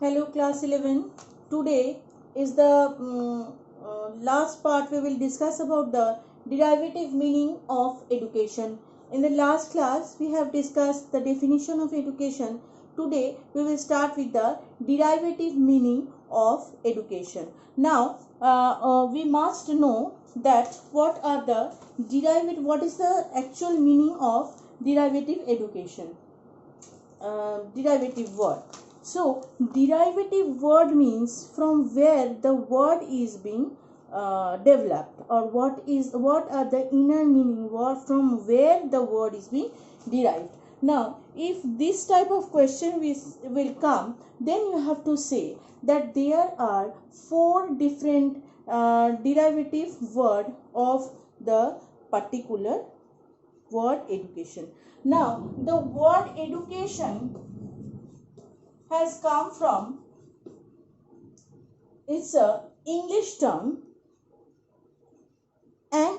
Hello class 11. Today is the last part. We will discuss about the derivative meaning of education. In the last class we have discussed the definition of education. Today we will start with the derivative meaning of education. Now we must know that what is the actual meaning of derivative education. Derivative word. So derivative word means from where the word is being developed, or what are the inner meaning, what from where the word is being derived. Now if this type of question will come, then you have to say that there are four different derivative word of the particular word education. Now the word education has come from, it's a English term and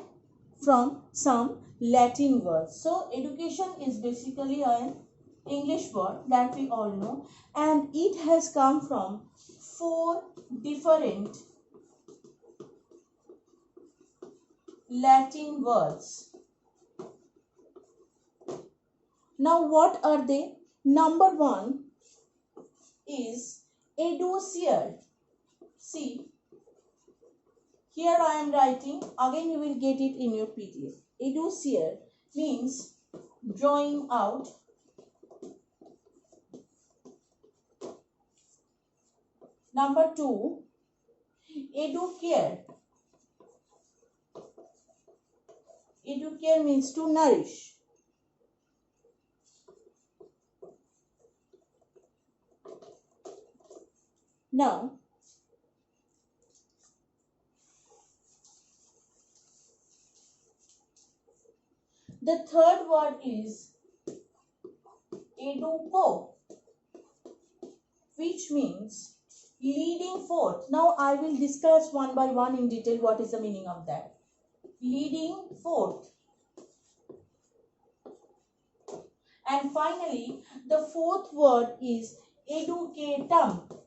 from some Latin words. So education is basically an English word that we all know, and it has come from four different Latin words. Now what are they? Number one is educier. See, here I am writing, again you will get it in your PDF. Educier means drawing out. Number two, educare. Educare means to nourish. Now, the third word is educo, which means leading forth. Now I will discuss one by one in detail what is the meaning of that. Leading forth. And finally, the fourth word is educatum.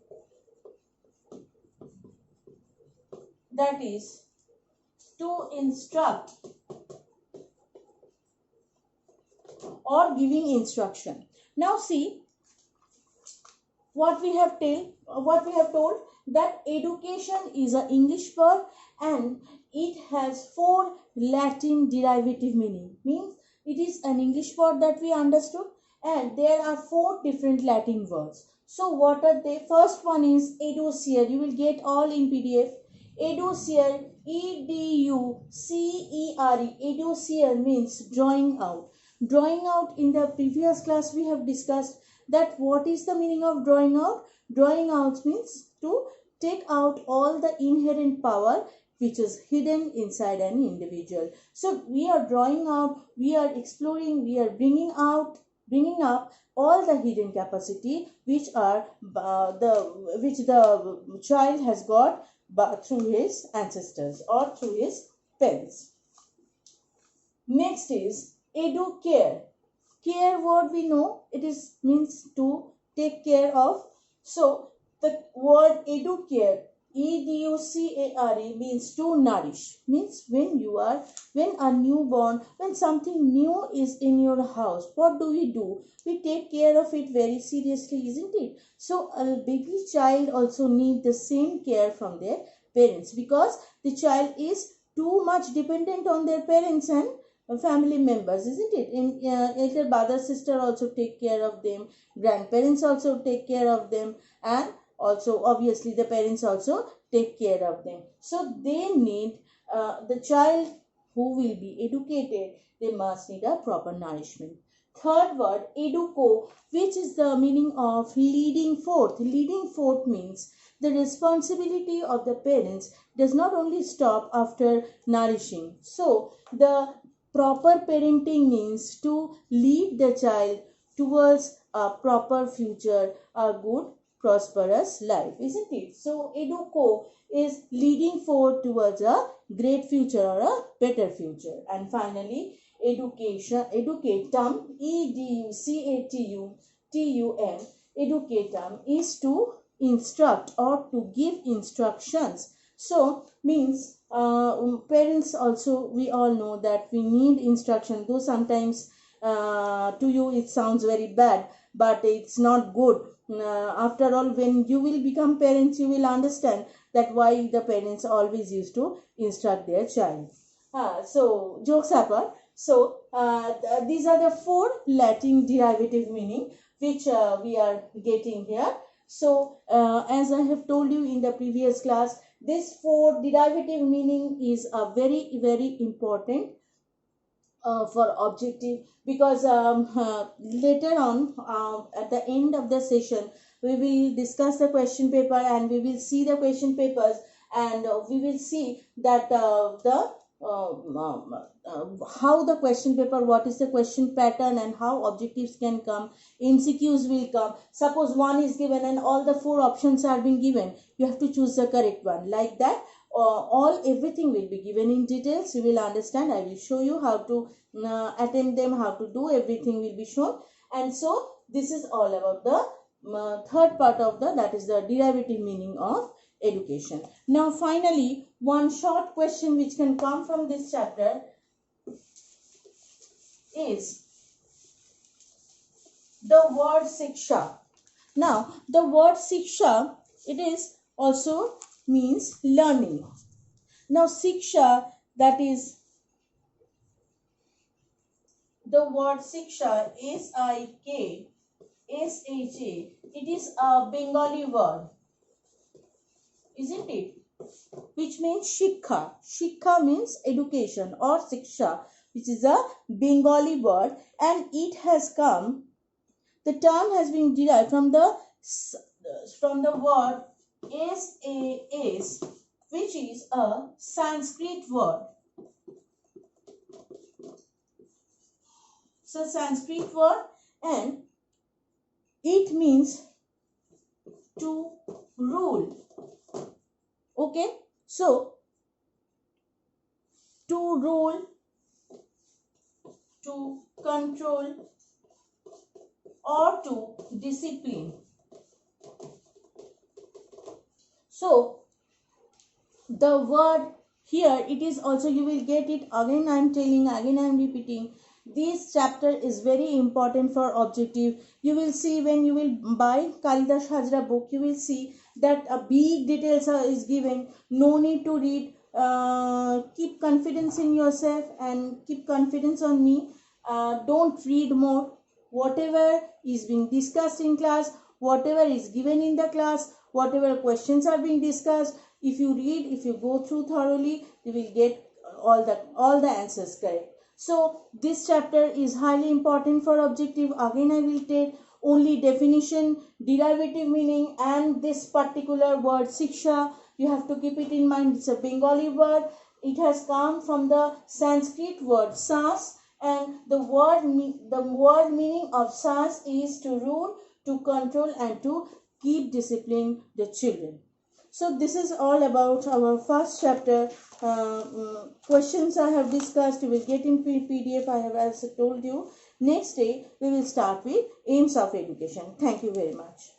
That is to instruct or giving instruction. Now see what we have told, that education is an English word and it has four Latin derivative meaning. Means it is an English word that we understood, and there are four different Latin words. So what are they? First one is educier. You will get all in PDF. Educier, educere. Educier means drawing out. Drawing out, in the previous class we have discussed that what is the meaning of drawing out. Drawing out means to take out all the inherent power which is hidden inside an individual. So we are drawing out, we are exploring, we are bringing up all the hidden capacity which the child has got through his ancestors or through his parents. Next is educare. Care word we know, it is means to take care of. So the word educare, educare, means to nourish. Means when a newborn, when something new is in your house, what do? We take care of it very seriously, isn't it? So a baby child also need the same care from their parents, because the child is too much dependent on their parents and family members, isn't it? In elder brother, sister also take care of them, grandparents also take care of them, and also obviously the parents also take care of them. So they need the child who will be educated, they must need a proper nourishment. Third word, educo, which is the meaning of leading forth. Leading forth means the responsibility of the parents does not only stop after nourishing. So the proper parenting means to lead the child towards a proper future, a good prosperous life, isn't it? So educo is leading forward towards a great future or a better future. And finally, education, educatum, educatum, educatum is to instruct or to give instructions. So means parents also, we all know that we need instruction, though sometimes to you it sounds very bad, but it's not good. After all, when you will become parents, you will understand that why the parents always used to instruct their child. So jokes apart, so these are the 4 Latin derivative meaning which we are getting here. So as I have told you in the previous class, this 4 derivative meaning is a very important for objective, because later on at the end of the session we will discuss the question paper and we will see the question papers, and we will see that how the question paper, what is the question pattern and how objectives can come, MCQs will come. Suppose one is given and all the 4 options are being given, you have to choose the correct one. Like that, everything will be given in details. You will understand. I will show you how to attempt them, how to do, everything will be shown. And so this is all about the third part of that is the derivative meaning of education. Now finally, one short question which can come from this chapter is the word Siksha. Now the word Siksha, it is also means learning. Now Siksha, that is the word Siksha, S-I-K-S-H-A, it is a Bengali word, isn't it? Which means Shikha. Shikha means education, or Siksha, which is a Bengali word, and it has come, the term has been derived from the word SAS, which is a Sanskrit word. It's a Sanskrit word and it means to rule. Okay, so to rule, to control, or to discipline. So the word here, it is also, you will get it again, I am telling, again I am repeating, this chapter is very important for objective. You will see when you will buy Kalidas Hajra book, you will see that a big details is given. No need to read. Keep confidence in yourself and keep confidence on me. Don't read more. Whatever is being discussed in class, whatever is given in the class, whatever questions are being discussed, if you read, if you go through thoroughly, you will get all the answers correct. So this chapter is highly important for objective. Again I will take only definition, derivative meaning, and this particular word Siksha, you have to keep it in mind. It's a Bengali word. It has come from the Sanskrit word Sas, and the word meaning of Sas is to rule, to control, and to keep discipline the children. So this is all about our first chapter. Questions I have discussed, you will get in PDF. I have also told you. Next day we will start with aims of education. Thank you very much.